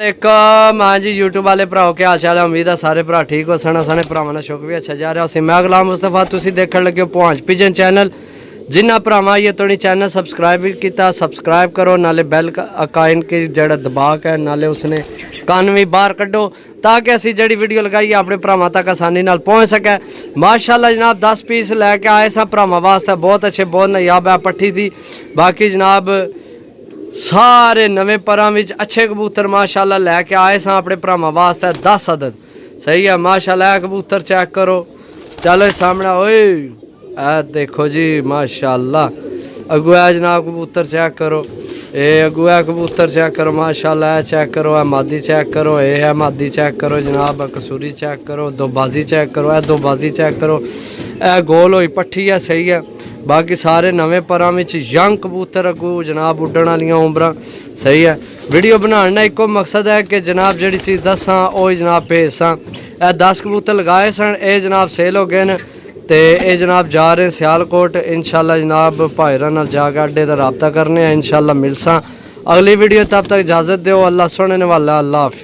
एक हाँ जी यूट्यूब वाले भराओ क्या हाल चाल है। उम्मीद है सारे भरा ठीक हो सन। सारे भरावां दा शुक भी अच्छा जा रहा। मैं गुलाम मुस्तफा तुसीं देखण लगे हो पहुंच पिजन चैनल। जिन्ना भरावां ये तुहाडी चैनल सबसक्राइब भी किया सबसक्राइब करो, नाले बैल आइकन की जड़ा दबा के नाले उसने कान भी बाहर कड्डो ताकि असी जड़ी वीडियो लगाइए अपने भरावां तक आसानी नाल पहुँच सके। माशाअल्लाह जनाब 10 पीस लैके आए सा भरावां वास्ते, बहुत अच्छे बहुत नायाब है पट्ठी थी। बाकी जनाब सारे नवे परां विच अच्छे कबूतर माशाअल्लाह लैके आए सा अपने भरावां वास्ते 10 अदद। सही है माशाअल्लाह। कबूतर चेक करो, चलो सामने ओए ए देखो जी माशाअल्लाह। अगुआ जनाब कबूतर चेक करो, ये अगुआ कबूतर चेक करो माशाअल्लाह। चेक करो, मादी चेक करो, ये है मादी चेक करो जनाब। कसूरी चेक करो, दो बाजी चेक करो, ए दो बाजी चेक करो, ए गोल होई पट्ठी है। सही है। बाकी सारे नवे परां विच यंग कबूतर अगू जनाब उड्डण वालियां उमरां। सही है। वीडियो बनाने का एको मकसद है कि जनाब जिहड़ी चीज़ दसां वो जनाब भेजां। ए 10 कबूतर लगाए सन, ये जनाब सेल हो गए हैं तो ये जनाब जा रहे हैं सियालकोट। इंशाल्लाह जनाब भाईरां नाल जाके अड्डे दा राबता करने इंशाल्लाह मिलसां अगली वीडियो। तब तक इजाज़त दो। अल्लाह सुनने वाला, अल्लाह हाफिज़।